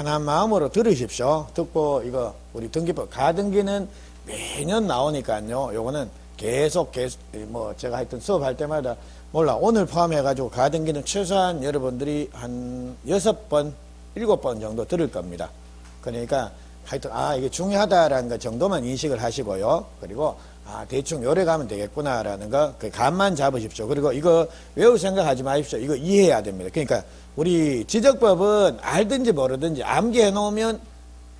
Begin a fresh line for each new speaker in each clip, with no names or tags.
편한 마음으로 들으십시오. 듣고 이거 우리 등기법 가등기는 매년 나오니까요. 요거는 계속 뭐 제가 하여튼 수업할 때마다 몰라 오늘 포함해가지고 가등기는 최소한 여러분들이 한 6번 7번 정도 들을 겁니다. 그러니까 하여튼 이게 중요하다라는 것 정도만 인식을 하시고요. 그리고 대충 요래 가면 되겠구나라는 거 그 감만 잡으십시오. 그리고 이거 외울 생각하지 마십시오. 이거 이해해야 됩니다. 그러니까 우리 지적법은 알든지 모르든지 암기해 놓으면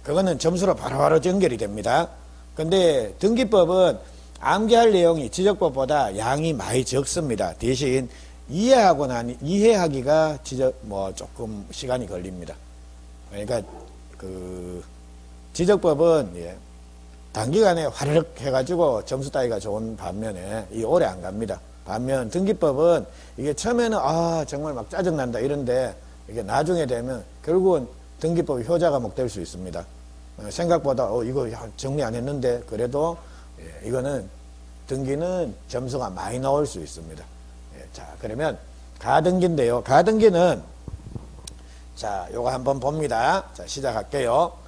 그거는 점수로 바로바로 연결이 됩니다. 근데 등기법은 암기할 내용이 지적법보다 양이 많이 적습니다. 대신 이해하기가 조금 시간이 걸립니다. 그러니까 지적법은 단기간에 화르륵 해가지고 점수 따기가 좋은 반면에 이 오래 안 갑니다. 반면 등기법은 이게 처음에는 정말 막 짜증난다 이런데 이게 나중에 되면 결국은 등기법이 효자과목 될 수 있습니다. 생각보다 이거 정리 안 했는데 그래도 이거는 등기는 점수가 많이 나올 수 있습니다. 자, 그러면 가등기인데요. 가등기는 자, 요거 한번 봅니다. 자, 시작할게요.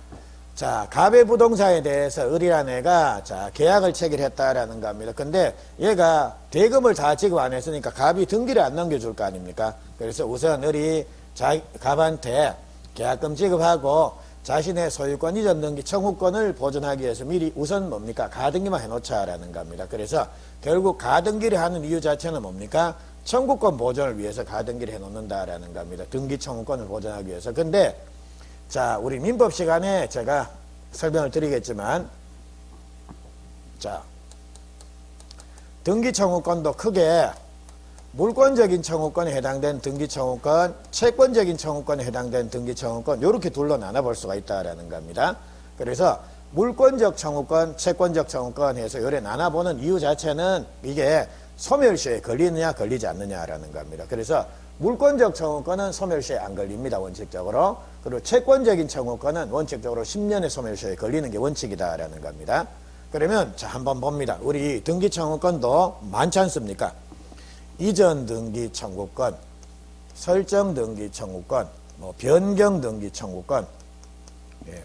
자, 갑의 부동산에 대해서 을이라는 애가 계약을 체결했다라는 겁니다. 근데 얘가 대금을 다 지급 안 했으니까 갑이 등기를 안 넘겨줄 거 아닙니까? 그래서 우선 을이 갑한테 계약금 지급하고 자신의 소유권 이전 등기 청구권을 보존하기 위해서 미리 우선 뭡니까? 가등기만 해놓자라는 겁니다. 그래서 결국 가등기를 하는 이유 자체는 뭡니까? 청구권 보존을 위해서 가등기를 해놓는다라는 겁니다. 등기 청구권을 보존하기 위해서. 근데 자, 우리 민법 시간에 제가 설명을 드리겠지만, 자, 등기 청구권도 크게 물권적인 청구권에 해당된 등기 청구권, 채권적인 청구권에 해당된 등기 청구권, 이렇게 둘로 나눠볼 수가 있다라는 겁니다. 그래서 물권적 청구권, 채권적 청구권 해서 요래 나눠보는 이유 자체는 이게 소멸시효에 걸리느냐, 걸리지 않느냐라는 겁니다. 그래서 물권적 청구권은 소멸시효에 안 걸립니다, 원칙적으로. 그리고 채권적인 청구권은 원칙적으로 10년의 소멸시효에 걸리는 게 원칙이다라는 겁니다. 그러면 자, 한번 봅니다. 우리 등기 청구권도 많지 않습니까? 이전 등기 청구권, 설정 등기 청구권, 변경 등기 청구권,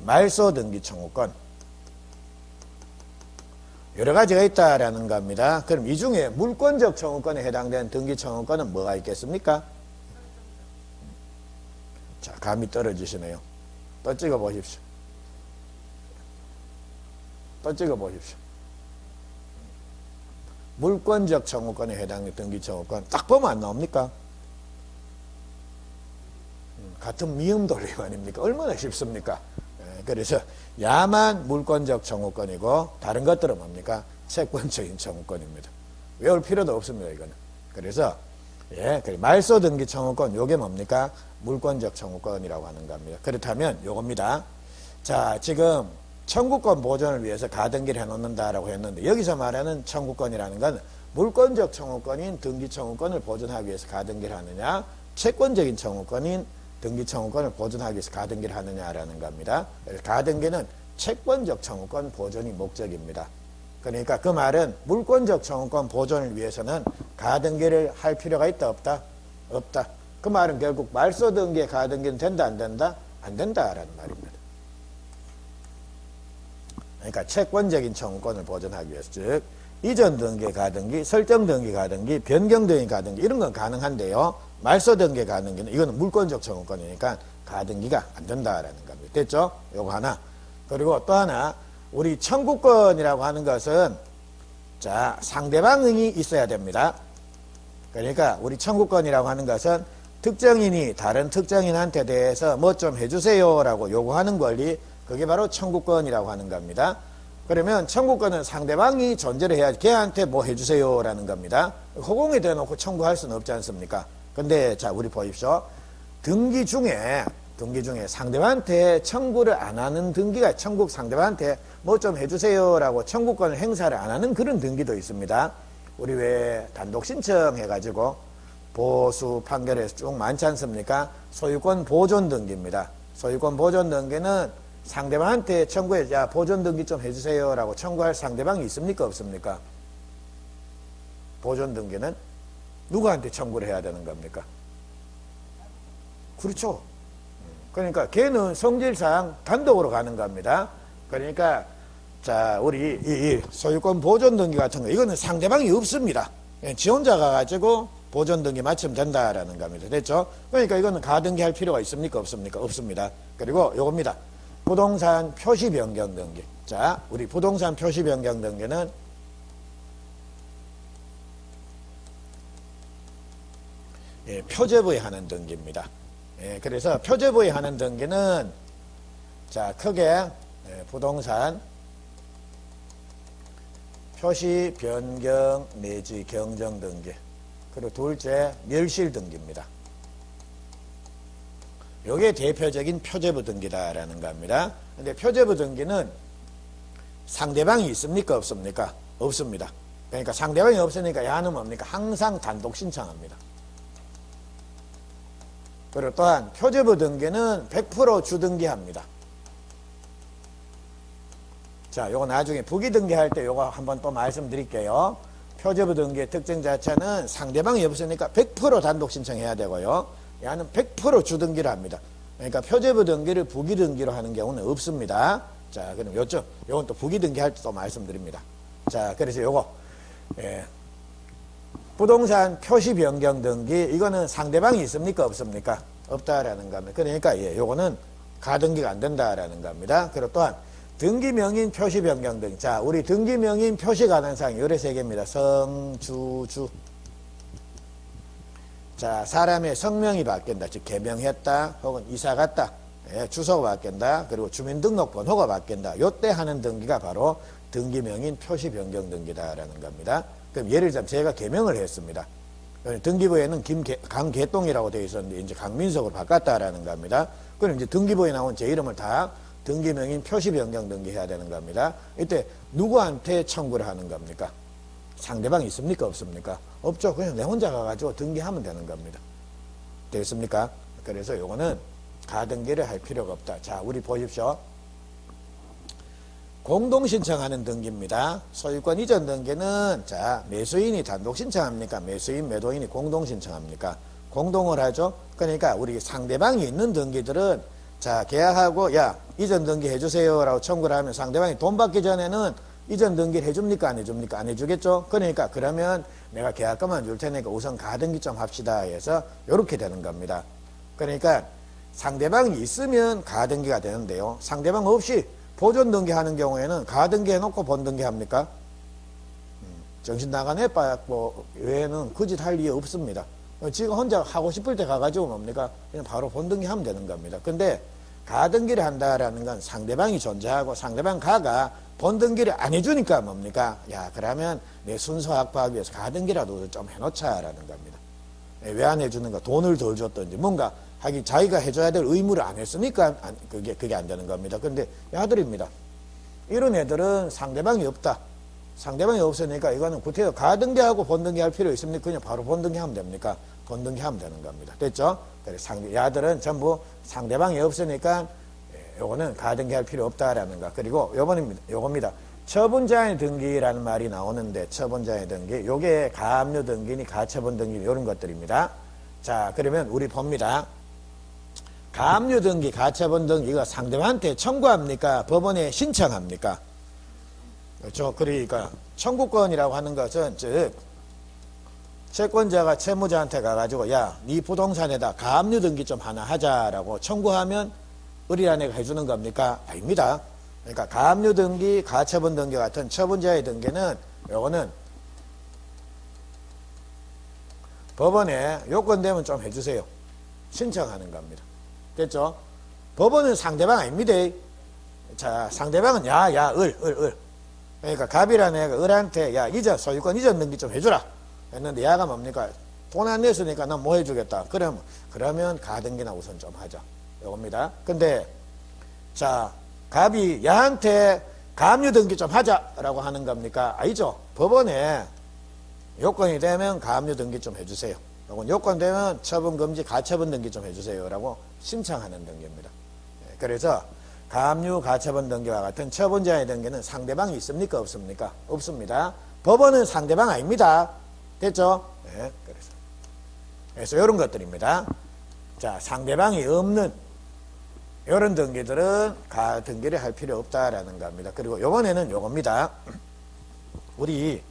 말소 등기 청구권, 여러 가지가 있다라는 겁니다. 그럼 이 중에 물권적 청구권에 해당된 등기 청구권은 뭐가 있겠습니까? 자, 감이 떨어지시네요. 또 찍어 보십시오. 또 찍어 보십시오. 물권적 청구권에 해당된 등기 청구권 딱 보면 안 나옵니까? 같은 미음 돌림 아닙니까? 얼마나 쉽습니까? 그래서 야만 물권적 청구권이고 다른 것들은 뭡니까? 채권적인 청구권입니다. 외울 필요도 없습니다, 이거는. 그래서 말소 등기 청구권 요게 뭡니까? 물권적 청구권이라고 하는 겁니다. 그렇다면 요겁니다. 자, 지금 청구권 보존을 위해서 가등기를 해놓는다라고 했는데 여기서 말하는 청구권이라는 건 물권적 청구권인 등기 청구권을 보존하기 위해서 가등기를 하느냐, 채권적인 청구권인 등기 청구권을 보존하기 위해서 가등기를 하느냐라는 겁니다. 가등기는 채권적 청구권 보존이 목적입니다. 그러니까 그 말은 물권적 청구권 보존을 위해서는 가등기를 할 필요가 있다, 없다? 없다. 그 말은 결국 말소 등기의 가등기는 된다, 안 된다? 안 된다라는 말입니다. 그러니까 채권적인 청구권을 보존하기 위해서, 즉 이전 등기 가등기, 설정 등기 가등기, 변경 등기 가등기 이런 건 가능한데요. 말소 등기 가등기는 이거는 물권적 청구권이니까 가등기가 안 된다라는 겁니다. 됐죠? 요거 하나. 그리고 또 하나, 우리 청구권이라고 하는 것은 자, 상대방이 있어야 됩니다. 그러니까 우리 청구권이라고 하는 것은 특정인이 다른 특정인한테 대해서 뭐 좀 해주세요라고 요구하는 권리, 그게 바로 청구권이라고 하는 겁니다. 그러면 청구권은 상대방이 존재를 해야지 걔한테 뭐 해주세요라는 겁니다. 허공에 대놓고 청구할 수는 없지 않습니까? 근데 자, 우리 보십시오. 등기 중에 상대방한테 청구를 안 하는 등기가 청구 상대방한테 뭐 좀 해주세요라고 청구권을 행사를 안 하는 그런 등기도 있습니다. 우리 왜 단독 신청해가지고 보수 판결에서 쭉 많지 않습니까? 소유권 보존 등기입니다. 소유권 보존 등기는 상대방한테 청구해, 야, 보존 등기 좀 해주세요라고 청구할 상대방이 있습니까? 없습니까? 보존 등기는 누구한테 청구를 해야 되는 겁니까? 그렇죠. 그러니까 걔는 성질상 단독으로 가는 겁니다. 그러니까 자, 우리 이 소유권 보존 등기 같은 거 이거는 상대방이 없습니다. 지 혼자 가가지고 보존 등기 마치면 된다라는 겁니다. 됐죠? 그러니까 이거는 가등기 할 필요가 있습니까? 없습니까? 없습니다. 그리고 요겁니다. 부동산 표시 변경 등기. 자, 우리 부동산 표시 변경 등기는 표제부에 하는 등기입니다. 그래서 표제부에 하는 등기는 자, 크게 부동산 표시 변경 내지 경정 등기. 그리고 둘째 멸실 등기입니다. 이게 대표적인 표제부 등기다라는 겁니다. 근데 표제부 등기는 상대방이 있습니까? 없습니까? 없습니다. 그러니까 상대방이 없으니까 야는 뭡니까? 항상 단독 신청합니다. 그리고 또한 표제부 등기는 100% 주등기합니다. 자, 요거 나중에 부기 등기할 때 요거 한번 또 말씀드릴게요. 표제부 등기의 특징 자체는 상대방이 없으니까 100% 단독 신청해야 되고요. 야는 100% 주등기를 합니다. 그러니까 표제부 등기를 부기 등기로 하는 경우는 없습니다. 자, 그럼 요건 또 부기 등기할 때 또 말씀드립니다. 자, 그래서 요거 부동산 표시 변경 등기 이거는 상대방이 있습니까? 없습니까? 없다라는 겁니다. 그러니까 요거는 가등기가 안 된다라는 겁니다. 그리고 또한 등기명인 표시 변경 등기. 자, 우리 등기명인 표시 가능사항 요래 세 개입니다. 성, 주. 자, 사람의 성명이 바뀐다. 즉 개명했다 혹은 이사 갔다. 주소가 바뀐다. 그리고 주민등록번호가 바뀐다. 요때 하는 등기가 바로 등기명인 표시 변경 등기다라는 겁니다. 그럼 예를 들자면 제가 개명을 했습니다. 등기부에는 강개똥이라고 되어 있었는데 이제 강민석으로 바꿨다라는 겁니다. 그럼 이제 등기부에 나온 제 이름을 다 등기명인 표시 변경 등기해야 되는 겁니다. 이때 누구한테 청구를 하는 겁니까? 상대방이 있습니까? 없습니까? 없죠. 그냥 내 혼자 가가지고 등기하면 되는 겁니다. 되겠습니까? 그래서 요거는 가등기를 할 필요가 없다. 자, 우리 보십시오. 공동신청하는 등기입니다. 소유권 이전 등기는 자, 매수인이 단독 신청합니까? 매수인, 매도인이 공동신청합니까? 공동을 하죠. 그러니까 우리 상대방이 있는 등기들은 자, 계약하고 야, 이전 등기 해주세요 라고 청구를 하면 상대방이 돈 받기 전에는 이전 등기를 해줍니까? 안 해줍니까? 안 해주겠죠? 그러니까 그러면 내가 계약금만 줄 테니까 우선 가등기 좀 합시다 해서 이렇게 되는 겁니다. 그러니까 상대방이 있으면 가등기가 되는데요. 상대방 없이 보존 등기 하는 경우에는 가등기 해놓고 본등기 합니까? 정신 나간 애빠고 외에는 그 짓 할 이유 없습니다. 지가 혼자 하고 싶을 때 가가지고 뭡니까? 그냥 바로 본등기 하면 되는 겁니다. 근데 가등기를 한다라는 건 상대방이 존재하고 상대방 가가 본등기를 안 해주니까 뭡니까? 야, 그러면 내 순서 확보하기 위해서 가등기라도 좀 해놓자라는 겁니다. 왜 안 해주는가? 돈을 덜 줬던지 뭔가 하긴 자기가 해줘야 될 의무를 안 했으니까 그게 안 되는 겁니다. 근데 야들입니다. 이런 애들은 상대방이 없다. 상대방이 없으니까 이거는 구태여 가등기하고 본등기 할 필요 있습니까? 그냥 바로 본등기 하면 됩니까? 본등기 하면 되는 겁니다. 됐죠? 그래서 야들은 전부 상대방이 없으니까 요거는 가등기 할 필요 없다라는 거. 그리고 요겁니다. 처분자의 등기라는 말이 나오는데 처분자의 등기. 요게 가압류 등기니 가처분 등기 이런 것들입니다. 자, 그러면 우리 봅니다. 가압류 등기, 가처분 등기 이거 상대방한테 청구합니까? 법원에 신청합니까? 그렇죠. 그러니까 청구권이라고 하는 것은 즉 채권자가 채무자한테 가가지고 야, 네 부동산에다 가압류 등기 좀 하나 하자라고 청구하면 의리안내가 해주는 겁니까? 아닙니다. 그러니까 가압류 등기, 가처분 등기 같은 처분자의 등기는 요거는 법원에 요건되면 좀 해주세요. 신청하는 겁니다. 됐죠? 법원은 상대방 아닙니다. 자, 상대방은 을. 그러니까 갑이라는 애가 을한테 야, 소유권 이전 등기 좀 해주라. 했는데 야가 뭡니까? 돈 안 냈으니까 난 뭐 해주겠다. 그러면 가등기나 우선 좀 하자. 요겁니다. 근데 자, 갑이 야한테 가압류 등기 좀 하자라고 하는 겁니까? 아니죠. 법원에 요건이 되면 가압류 등기 좀 해주세요. 요건 요건 되면 처분금지 가처분 등기 좀 해주세요 라고 신청하는 등기입니다. 그래서 가압류 가처분 등기와 같은 처분자의 등기는 상대방이 있습니까? 없습니까? 없습니다. 법원은 상대방 아닙니다. 됐죠? 네, 그래서 이런 것들입니다. 자, 상대방이 없는 이런 등기들은 가등기를 할 필요 없다라는 겁니다. 그리고 요번에는 요겁니다. 우리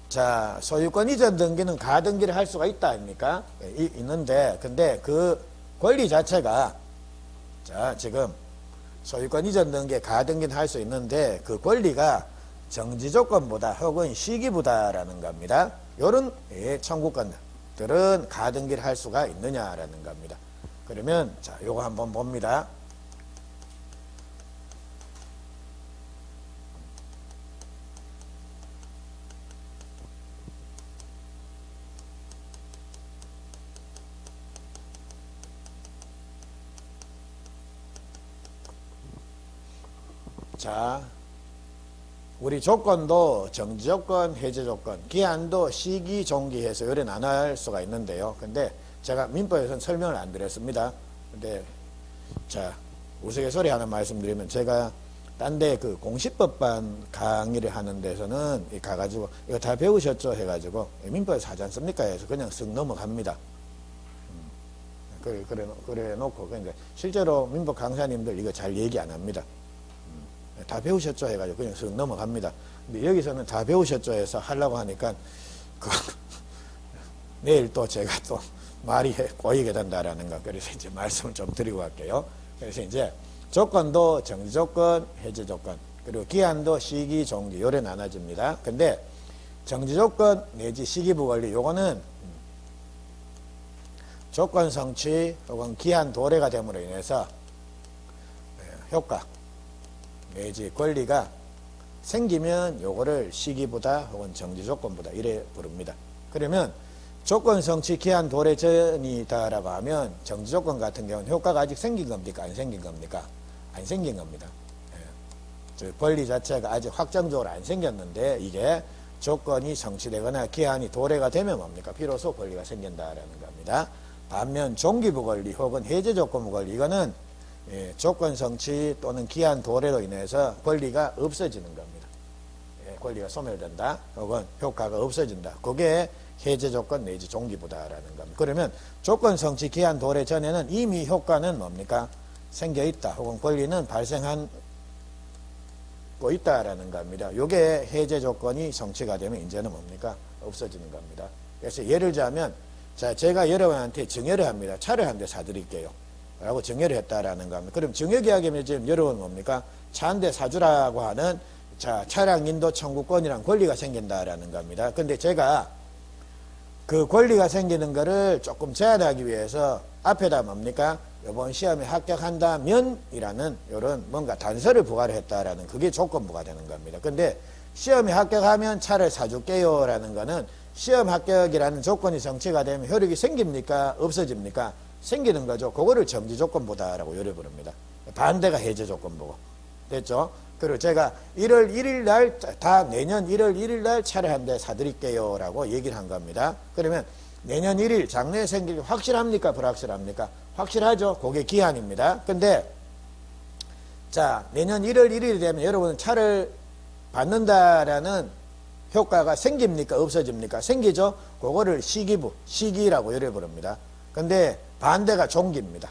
자, 소유권 이전 등기는 가등기를 할 수가 있다 아닙니까? 있는데 근데 그 권리 자체가 자, 지금 소유권 이전 등기에 가등기는 할 수 있는데 그 권리가 정지 조건보다 혹은 시기보다라는 겁니다. 요런 청구권들은 가등기를 할 수가 있느냐라는 겁니다. 그러면 자, 요거 한번 봅니다. 자, 우리 조건도 정지조건, 해제조건, 기한도 시기, 종기해서 요래 나눠할 수가 있는데요. 근데 제가 민법에서는 설명을 안 드렸습니다. 근데 자, 우스갯소리 하나 말씀드리면 제가 딴 데 그 공시법반 강의를 하는 데서는 가가지고 이거 다 배우셨죠? 해가지고 민법에서 하지 않습니까? 해서 그냥 쓱 넘어갑니다. 그래 놓고 그러니까 실제로 민법 강사님들 이거 잘 얘기 안 합니다. 다 배우셨죠? 해가지고 그냥 쓱 넘어갑니다. 근데 여기서는 다 배우셨죠? 해서 하려고 하니까 내일 또 제가 또 말이 꼬이게 된다라는 거. 그래서 이제 말씀을 좀 드리고 갈게요. 그래서 이제 조건도 정지조건, 해제조건, 그리고 기한도 시기, 종기 요래 나눠집니다. 근데 정지조건 내지 시기부 권리 요거는 조건 성취 혹은 기한 도래가 됨으로 인해서 효과 내지 권리가 생기면 요거를 시기보다 혹은 정지조건보다 이래 부릅니다. 그러면 조건 성취 기한 도래 전이다라고 하면 정지조건 같은 경우는 효과가 아직 생긴 겁니까? 안 생긴 겁니까? 안 생긴 겁니다. 예. 권리 자체가 아직 확정적으로 안 생겼는데 이게 조건이 성취되거나 기한이 도래가 되면 뭡니까? 비로소 권리가 생긴다라는 겁니다. 반면 종기부 권리 혹은 해제조건부 권리 이거는 조건 성취 또는 기한 도래로 인해서 권리가 없어지는 겁니다. 권리가 소멸된다 혹은 효과가 없어진다. 그게 해제조건 내지 종기부다라는 겁니다. 그러면 조건 성취 기한 도래 전에는 이미 효과는 뭡니까? 생겨있다 혹은 권리는 발생하고 있다라는 겁니다. 이게 해제조건이 성취가 되면 이제는 뭡니까? 없어지는 겁니다. 그래서 예를 들자면 자, 제가 여러분한테 증여를 합니다. 차를 한 대 사드릴게요 라고 증여를 했다라는 겁니다. 그럼 증여계약이면 지금 여러분 뭡니까? 차 한 대 사주라고 하는 자, 차량 인도 청구권이란 권리가 생긴다라는 겁니다. 근데 제가 그 권리가 생기는 거를 조금 제한하기 위해서 앞에다 뭡니까? 이번 시험에 합격한다면 이라는 이런 뭔가 단서를 부과를 했다라는 그게 조건부가 되는 겁니다. 근데 시험에 합격하면 차를 사줄게요 라는 거는 시험 합격이라는 조건이 성취가 되면 효력이 생깁니까? 없어집니까? 생기는 거죠. 그거를 정지조건부다라고 요래 부릅니다. 반대가 해제조건부고. 됐죠? 그리고 제가 1월 1일 날, 다 내년 1월 1일 날 차를 한 대 사드릴게요 라고 얘기를 한 겁니다. 그러면 내년 1일 장래에 생길 확실합니까? 불확실합니까? 확실하죠. 그게 기한입니다. 근데 자, 내년 1월 1일이 되면 여러분은 차를 받는다라는 효과가 생깁니까? 없어집니까? 생기죠. 그거를 시기부, 시기라고 요래 부릅니다. 근데 반대가 종기입니다.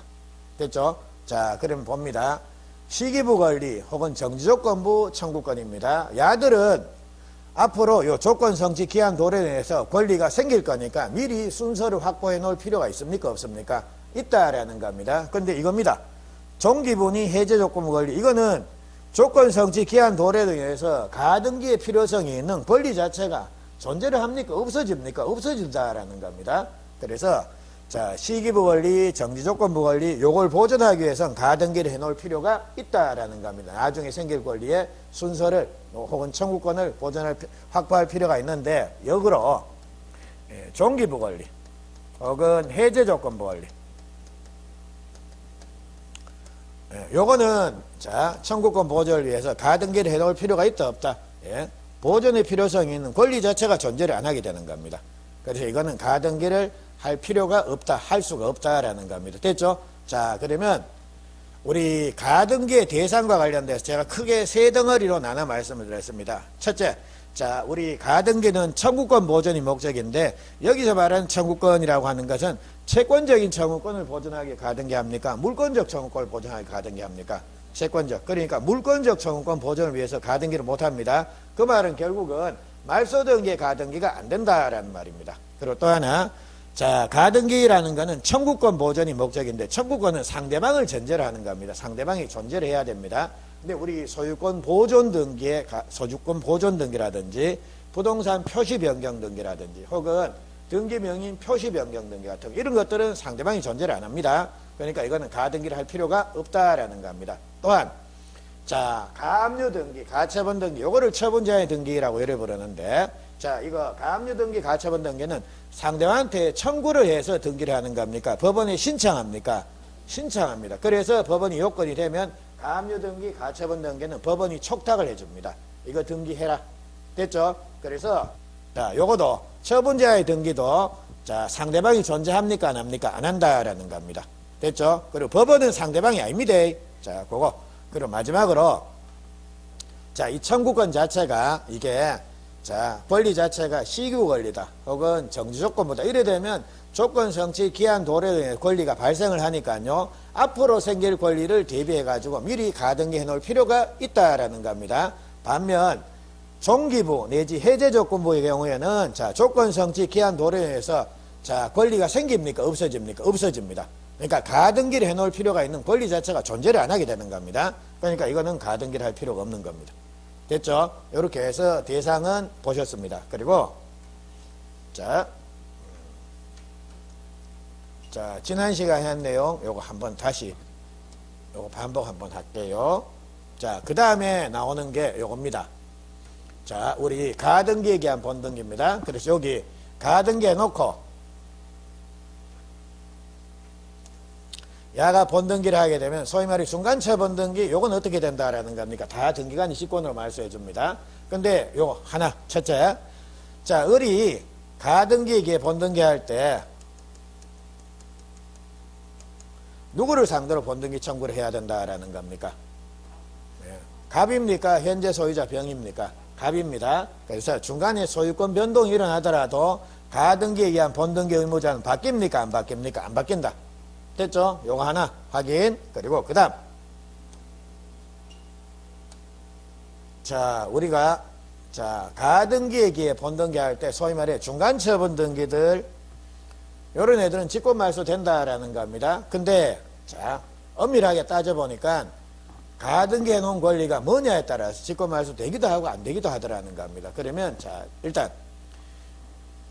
됐죠? 자, 그러면 봅니다. 시기부 권리 혹은 정지조건부 청구권입니다. 야들은 앞으로 요 조건 성취 기한 도래에 대해서 권리가 생길 거니까 미리 순서를 확보해 놓을 필요가 있습니까? 없습니까? 있다라는 겁니다. 근데 이겁니다. 종기분이 해제조건부 권리 이거는 조건 성취 기한 도래에 의해서 가등기의 필요성이 있는 권리 자체가 존재를 합니까? 없어집니까? 없어진다라는 겁니다. 그래서 자, 시기부 권리, 정지조건부 권리 요걸 보존하기 위해서는 가등기를 해놓을 필요가 있다라는 겁니다. 나중에 생길 권리의 순서를 혹은 청구권을 확보할 필요가 있는데 역으로 종기부 권리 혹은 해제조건부 권리 요거는 자, 청구권 보존을 위해서 가등기를 해놓을 필요가 있다 없다? 보존의 필요성이 있는 권리 자체가 존재를 안 하게 되는 겁니다. 그래서 이거는 가등기를 할 필요가 없다, 할 수가 없다라는 겁니다. 됐죠? 자, 그러면 우리 가등기의 대상과 관련돼서 제가 크게 세 덩어리로 나눠 말씀을 드렸습니다. 첫째, 자, 우리 가등기는 청구권 보존이 목적인데 여기서 말하는 청구권이라고 하는 것은 채권적인 청구권을 보존하기 가등기 합니까? 물권적 청구권을 보존하기 가등기 합니까? 채권적. 그러니까 물권적 청구권 보존을 위해서 가등기를 못합니다. 그 말은 결국은 말소 등기의 가등기가 안 된다라는 말입니다. 그리고 또 하나, 자, 가등기라는 것은 청구권 보존이 목적인데 청구권은 상대방을 전제로 하는 겁니다. 상대방이 존재를 해야 됩니다. 근데 우리 소유권 보존 등기의 소유권 보존 등기라든지 부동산 표시 변경 등기라든지 혹은 등기 명인 표시 변경 등기 같은 이런 것들은 상대방이 존재를 안 합니다. 그러니까 이거는 가등기를 할 필요가 없다라는 겁니다. 또한 자, 가압류 등기, 가처분 등기, 요거를 처분자의 등기라고 예를 부르는데, 자, 이거 가압류 등기, 가처분 등기는 상대방한테 청구를 해서 등기를 하는 겁니까? 법원에 신청합니까? 신청합니다. 그래서 법원이 요건이 되면 가압류 등기, 가처분 등기는 법원이 촉탁을 해줍니다. 이거 등기해라. 됐죠? 그래서 자, 요거도 처분자의 등기도 자, 상대방이 존재합니까? 안 합니까? 안 한다라는 겁니다. 됐죠? 그리고 법원은 상대방이 아닙니다. 자, 그거. 그리고 마지막으로 자, 이 청구권 자체가 이게 자, 권리 자체가 시규 권리다 혹은 정지 조건보다 이래 되면 조건 성취 기한 도래 등의 권리가 발생을 하니까요 앞으로 생길 권리를 대비해 가지고 미리 가등기 해 놓을 필요가 있다라는 겁니다. 반면 종기부 내지 해제 조건부의 경우에는 자, 조건 성취 기한 도래에서 자, 권리가 생깁니까? 없어집니까? 없어집니다. 그러니까 가등기를 해놓을 필요가 있는 권리 자체가 존재를 안 하게 되는 겁니다. 그러니까 이거는 가등기를 할 필요가 없는 겁니다. 됐죠? 이렇게 해서 대상은 보셨습니다. 그리고 자, 지난 시간에 한 내용 요거 한번 다시 요거 반복 한번 할게요. 자, 그 다음에 나오는 게 요겁니다. 자, 우리 가등기에 대한 본등기입니다. 그래서 여기 가등기 해놓고 야가 본등기를 하게 되면 소위 말해 중간체 본등기 요건 어떻게 된다라는 겁니까? 다 등기관이 직권으로 말소해 줍니다. 근데 요거 하나 첫째, 자, 을이 가등기에 본등기 할 때 누구를 상대로 본등기 청구를 해야 된다라는 겁니까? 갑입니까? 현재 소유자 병입니까? 갑입니다. 그래서 중간에 소유권 변동이 일어나더라도 가등기에 의한 본등기 의무자는 바뀝니까? 안 바뀝니까? 안 바뀐다. 됐죠? 요거 하나 확인. 그리고 그 다음 자, 우리가 자, 가등기에 기해 본등기 할 때 소위 말해 중간처분 등기들 요런 애들은 직권말소 된다라는 겁니다. 근데 자, 엄밀하게 따져보니까 가등기 해놓은 권리가 뭐냐에 따라서 직권말소 되기도 하고 안 되기도 하더라는 겁니다. 그러면 자, 일단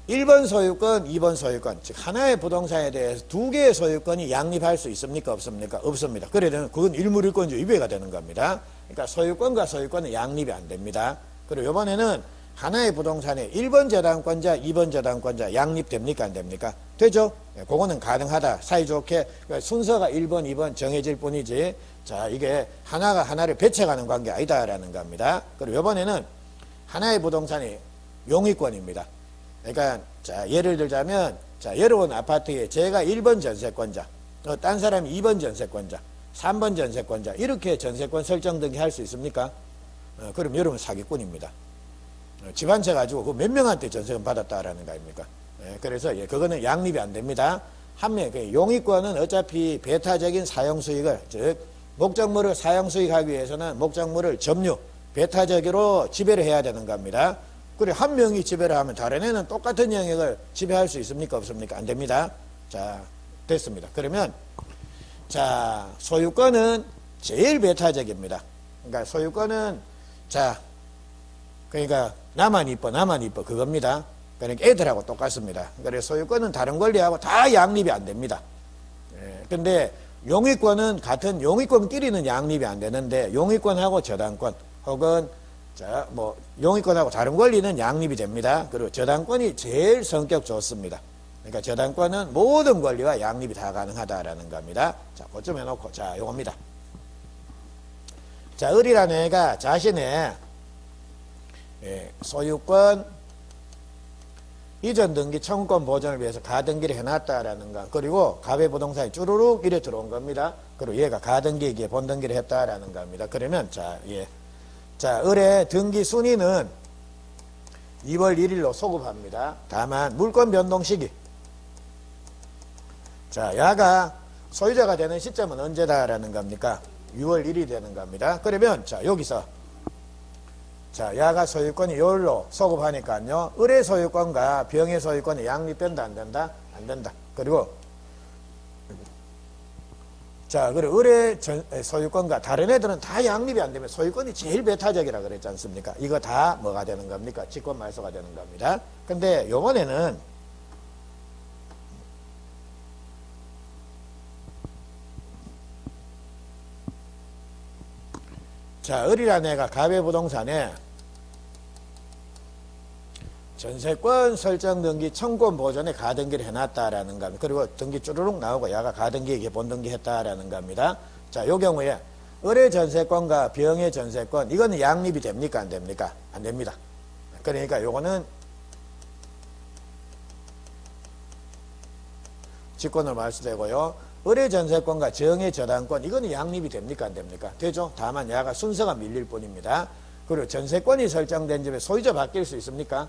1번 소유권, 2번 소유권, 즉 하나의 부동산에 대해서 두 개의 소유권이 양립할 수 있습니까? 없습니까? 없습니다. 그러면 그건 일물일권주 위배가 되는 겁니다. 그러니까 소유권과 소유권은 양립이 안 됩니다. 그리고 이번에는 하나의 부동산에 1번 저당권자, 2번 저당권자 양립됩니까? 안 됩니까? 되죠? 그거는 가능하다. 사이좋게 그러니까 순서가 1번, 2번 정해질 뿐이지 자, 이게 하나가 하나를 배척하는 관계 아니다라는 겁니다. 그리고 이번에는 하나의 부동산이 용의권입니다. 그러니까 자, 예를 들자면 자, 여러분 아파트에 제가 1번 전세권자, 딴 사람이 2번 전세권자, 3번 전세권자 이렇게 전세권 설정 등기 할 수 있습니까? 그럼 여러분 사기꾼입니다. 집 한 채 가지고 그 몇 명한테 전세권 받았다라는 거 아닙니까? 그래서 예, 그거는 양립이 안 됩니다. 한 명, 용의권은 어차피 배타적인 사용수익을 즉 목적물을 사용수익하기 위해서는 목적물을 점유, 배타적으로 지배를 해야 되는 겁니다. 그리고 한 명이 지배를 하면 다른 애는 똑같은 영역을 지배할 수 있습니까? 없습니까? 안 됩니다. 자, 됐습니다. 그러면 자, 소유권은 제일 배타적입니다. 그러니까 소유권은 자, 그러니까 나만 이뻐 그겁니다. 그러니까 애들하고 똑같습니다. 그래서 소유권은 다른 권리하고 다 양립이 안 됩니다. 근데 용의권은 같은 용의권끼리는 양립이 안 되는데 용의권하고 저당권 혹은 자, 뭐 용의권하고 다른 권리는 양립이 됩니다. 그리고 저당권이 제일 성격 좋습니다. 그러니까 저당권은 모든 권리와 양립이 다 가능하다라는 겁니다. 자, 그쯤 해놓고 자, 요겁니다. 자, 을이라는 애가 자신의 소유권 이전 등기 청구권 보존을 위해서 가등기를 해놨다라는 거. 그리고 갑의 부동산이 쭈루룩 이래 들어온 겁니다. 그리고 얘가 가등기에 본등기를 했다라는 겁니다. 그러면 자, 예. 자, 을의 등기 순위는 2월 1일로 소급합니다. 다만 물권 변동 시기. 자, 야가 소유자가 되는 시점은 언제다라는 겁니까? 6월 1일이 되는 겁니다. 그러면 자, 여기서 자, 야가 소유권이 요일로 소급하니까요. 을의 소유권과 병의 소유권이 양립된다, 안 된다? 안 된다. 그리고 자, 그리고 을의 소유권과 다른 애들은 다 양립이 안 되면 소유권이 제일 배타적이라 그랬지 않습니까? 이거 다 뭐가 되는 겁니까? 직권 말소가 되는 겁니다. 근데 요번에는 자, 을이라는 애가 가배부동산에 전세권 설정 등기 청권 보존에 가등기를 해놨다라는 겁니다. 그리고 등기 쭈루룩 나오고 야가 가등기에 본등기 했다라는 겁니다. 자, 요 경우에 을의 전세권과 병의 전세권 이거는 양립이 됩니까? 안 됩니까? 안 됩니다. 그러니까 요거는 직권으로 말소되고요. 을의 전세권과 정의 저당권 이거는 양립이 됩니까? 안 됩니까? 되죠. 다만 야가 순서가 밀릴 뿐입니다. 그리고 전세권이 설정된 집에 소유자 바뀔 수 있습니까?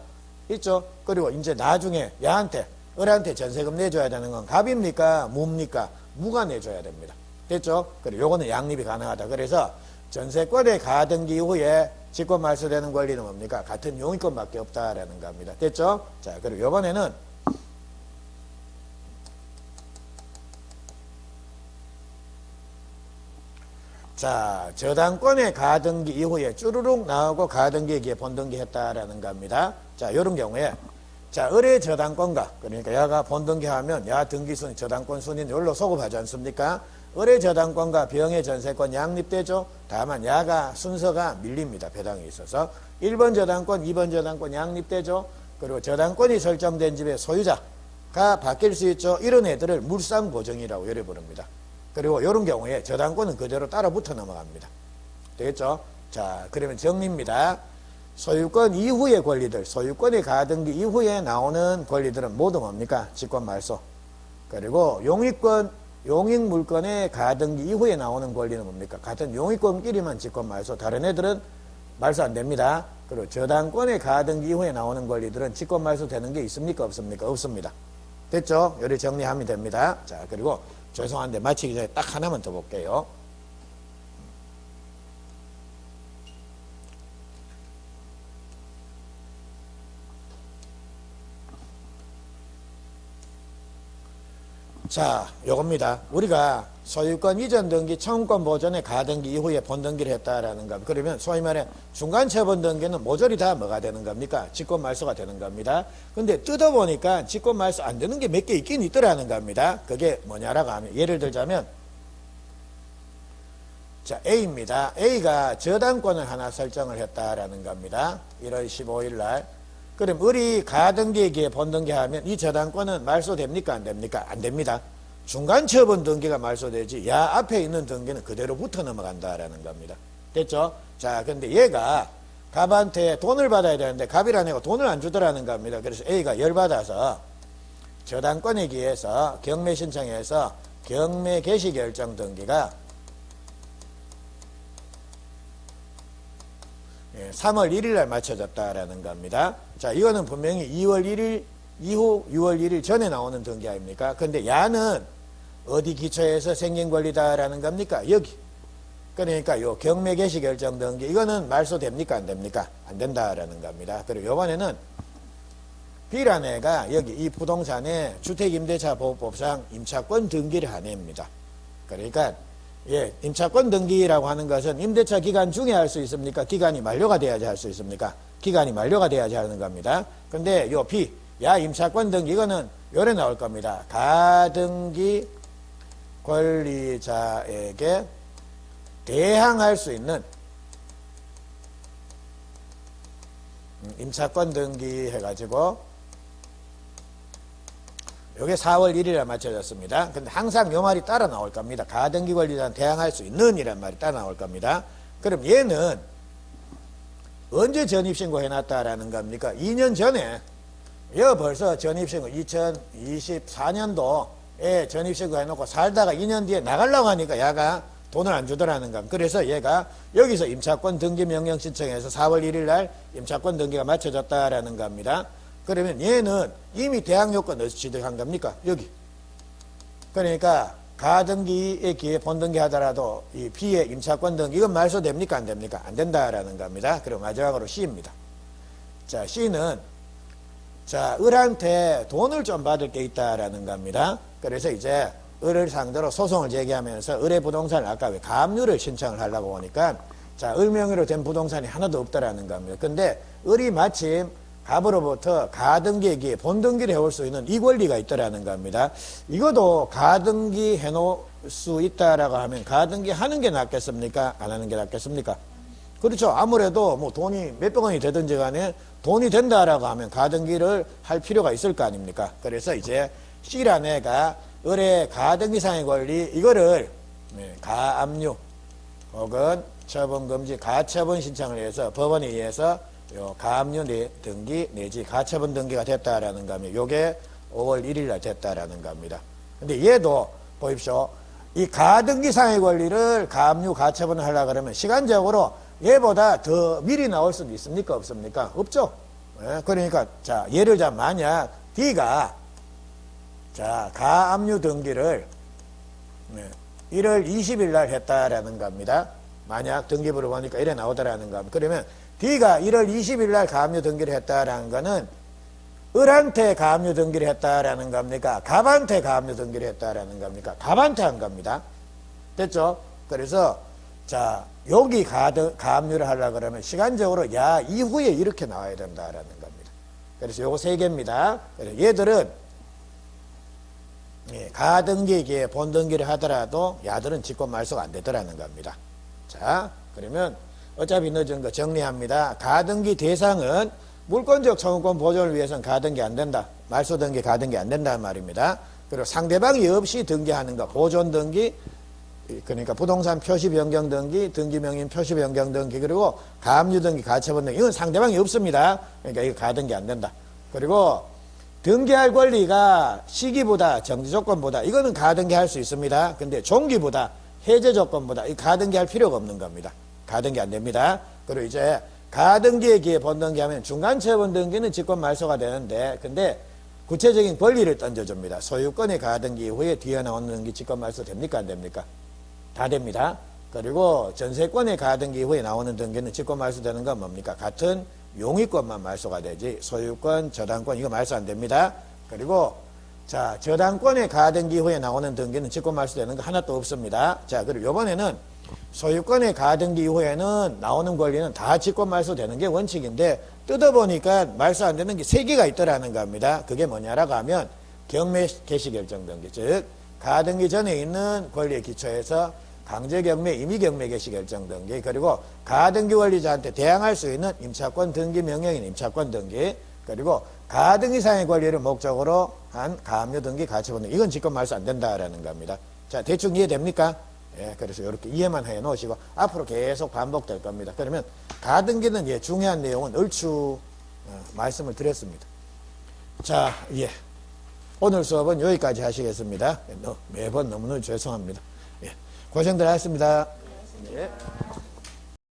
있죠. 그리고 이제 나중에 야한테 을한테 전세금 내줘야 되는 건 갑입니까? 무입니까? 무가 내줘야 됩니다. 됐죠? 그리고 요거는 양립이 가능하다. 그래서 전세권의 가등기 이후에 직권 말소되는 권리는 뭡니까? 같은 용의권밖에 없다라는 겁니다. 됐죠? 자, 그리고 요번에는 자, 저당권의 가등기 이후에 쭈루룩 나오고 가등기에 본등기 했다라는 겁니다. 자, 요런 경우에 자, 을의 저당권과 그러니까 야가 본등기 하면 야 등기순위 저당권 순위는 요로 소급하지 않습니까? 을의 저당권과 병의 전세권 양립되죠. 다만 야가 순서가 밀립니다. 배당에 있어서 1번 저당권, 2번 저당권 양립되죠. 그리고 저당권이 설정된 집의 소유자가 바뀔 수 있죠. 이런 애들을 물상보정이라고 요래 부릅니다. 그리고 이런 경우에 저당권은 그대로 따라 붙어 넘어갑니다. 되겠죠? 자, 그러면 정리입니다. 소유권 이후의 권리들, 소유권의 가등기 이후에 나오는 권리들은 모두 뭡니까? 직권 말소. 그리고 용익권, 용익물권의 가등기 이후에 나오는 권리는 뭡니까? 같은 용익권끼리만 직권 말소. 다른 애들은 말소 안 됩니다. 그리고 저당권의 가등기 이후에 나오는 권리들은 직권 말소 되는 게 있습니까? 없습니까? 없습니다. 됐죠? 요리 정리하면 됩니다. 자, 그리고 죄송한데 마치기 전에 딱 하나만 더 볼게요. 자, 요겁니다. 우리가 소유권 이전 등기, 청구권 보존에 가등기 이후에 본등기를 했다라는 겁니다. 그러면 소위 말해 중간 처분 등기는 모조리 다 뭐가 되는 겁니까? 직권 말소가 되는 겁니다. 근데 뜯어보니까 직권 말소 안 되는 게 몇 개 있긴 있더라는 겁니다. 그게 뭐냐라고 하면 예를 들자면 자, A입니다. A가 저당권을 하나 설정을 했다라는 겁니다. 1월 15일 날. 그럼 을이 가등기에 본등기하면 이 저당권은 말소됩니까? 안 됩니까? 안 됩니다. 중간 처분 등기가 말소되지 야 앞에 있는 등기는 그대로 붙어 넘어간다라는 겁니다. 됐죠? 자, 근데 얘가 갑한테 돈을 받아야 되는데 갑이라는 애가 돈을 안 주더라는 겁니다. 그래서 A가 열받아서 저당권에 기해서 경매 신청해서 경매 개시 결정 등기가 3월 1일 날 맞춰졌다라는 겁니다. 자, 이거는 분명히 2월 1일 이후 6월 1일 전에 나오는 등기 아닙니까? 근데 야는 어디 기초에서 생긴 권리다라는 겁니까? 여기. 그러니까 요 경매 개시 결정 등기 이거는 말소됩니까? 안 됩니까? 안 된다라는 겁니다. 그리고 요번에는 B라는 애가 여기 이 부동산에 주택임대차보호법상 임차권 등기를 한 애입니다. 그러니까 예, 임차권 등기라고 하는 것은 임대차 기간 중에 할 수 있습니까? 기간이 만료가 돼야지 할 수 있습니까? 기간이 만료가 돼야지 하는 겁니다. 근데 요 B, 야 임차권 등기 이거는 요래 나올 겁니다. 가등기 권리자에게 대항할 수 있는 임차권 등기 해가지고 요게 4월 1일에 맞춰졌습니다. 근데 항상 요 말이 따라 나올 겁니다. 가등기 권리자는 대항할 수 있는 이란 말이 따라 나올 겁니다. 그럼 얘는 언제 전입신고 해놨다라는 겁니까? 2년 전에 얘 벌써 전입신고 2024년도에 전입신고 해놓고 살다가 2년 뒤에 나가려고 하니까 야가 돈을 안 주더라는 겁니다. 그래서 얘가 여기서 임차권 등기 명령 신청해서 4월 1일 날 임차권 등기가 마쳐졌다라는 겁니다. 그러면 얘는 이미 대항 요건 어디서 취득한 겁니까? 여기. 그러니까 가등기에 기해 본등기 하더라도 이 B의 임차권 등기 이건 말소됩니까? 안 됩니까? 안 된다라는 겁니다. 그리고 마지막으로 C입니다. 자, C는 자, 을한테 돈을 좀 받을 게 있다라는 겁니다. 그래서 이제 을을 상대로 소송을 제기하면서 을의 부동산을 아까 왜 가압류를 신청을 하려고 하니까 자, 을 명의로 된 부동산이 하나도 없다라는 겁니다. 근데 을이 마침 갑으로부터 가등기에 기해 본등기를 해올 수 있는 이 권리가 있다라는 겁니다. 이것도 가등기 해놓을 수 있다라고 하면 가등기 하는 게 낫겠습니까? 안 하는 게 낫겠습니까? 그렇죠. 아무래도 뭐 돈이 몇백 원이 되든지 간에 돈이 된다라고 하면 가등기를 할 필요가 있을 거 아닙니까? 그래서 이제 C란 애가 을의 가등기상의 권리 이거를 가압류 혹은 처분금지 가처분 신청을 해서 법원에 의해서 요 가압류 등기 내지 가처분 등기가 됐다라는 겁니다. 요게 5월 1일 날 됐다라는 겁니다. 근데 얘도 보십시오. 이 가등기상의 권리를 가압류 가처분을 하려고 그러면 시간적으로 얘보다 더 미리 나올 수도 있습니까? 없습니까? 없죠. 예, 그러니까 자, 예를 들자면 만약 D가 자, 가압류 등기를 1월 20일 날 했다라는 겁니다. 만약 등기부를 보니까 이래 나오더라는 겁니다. 그러면 D가 1월 20일 날 가압류 등기를 했다라는 거는 을한테 가압류 등기를 했다라는 겁니까? 갑한테 가압류 등기를 했다라는 겁니까? 갑한테 한 겁니다. 됐죠? 그래서 자, 여기 가압류를 하려고 그러면 시간적으로 야 이후에 이렇게 나와야 된다라는 겁니다. 그래서 요거 세 개입니다. 그래서 얘들은 가등기에 본등기를 하더라도 야들은 직권 말소가 안 되더라는 겁니다. 자, 그러면 어차피 늦은 거 정리합니다. 가등기 대상은 물권적 청구권 보존을 위해서는 가등기 안 된다. 말소 등기 가등기 안 된다는 말입니다. 그리고 상대방이 없이 등기하는 거 보존 등기 그러니까 부동산 표시 변경 등기, 등기 명인 표시 변경 등기 그리고 가압류 등기 가처분 등기 이건 상대방이 없습니다. 그러니까 이거 가등기 안 된다. 그리고 등기할 권리가 시기보다 정지 조건보다 이거는 가등기 할 수 있습니다. 근데 종기보다 해제 조건보다 이 가등기 할 필요가 없는 겁니다. 가등기 안 됩니다. 그리고 이제 가등기에 기해 본등기 하면 중간처분 등기는 직권 말소가 되는데 근데 구체적인 권리를 던져줍니다. 소유권의 가등기 이후에 뒤에 나오는 등기 직권 말소 됩니까? 안 됩니까? 다 됩니다. 그리고 전세권의 가등기 이후에 나오는 등기는 직권 말소되는 건 뭡니까? 같은 용의권만 말소가 되지 소유권, 저당권 이거 말소 안 됩니다. 그리고 자 저당권의 가등기 이후에 나오는 등기는 직권 말소되는 거 하나도 없습니다. 자 그리고 이번에는 소유권의 가등기 이후에는 나오는 권리는 다 직권 말소되는 게 원칙인데 뜯어보니까 말소 안 되는 게 3개가 있더라는 겁니다. 그게 뭐냐라고 하면 경매 개시 결정 등기 즉 가등기 전에 있는 권리에 기초해서 강제경매, 임의경매 개시 결정 등기 그리고 가등기 권리자한테 대항할 수 있는 임차권 등기 명령인 임차권 등기 그리고 가등기상의 권리를 목적으로 한 가압류 등기 가처분 등기 이건 직권 말소 안 된다라는 겁니다. 자 대충 이해됩니까? 예, 그래서 이렇게 이해만 해 놓으시고 앞으로 계속 반복될 겁니다. 그러면 가등기는 예, 중요한 내용은 얼추 말씀을 드렸습니다. 자, 예. 오늘 수업은 여기까지 하시겠습니다. 매번 너무너무 죄송합니다. 예, 고생들 하셨습니다. 예.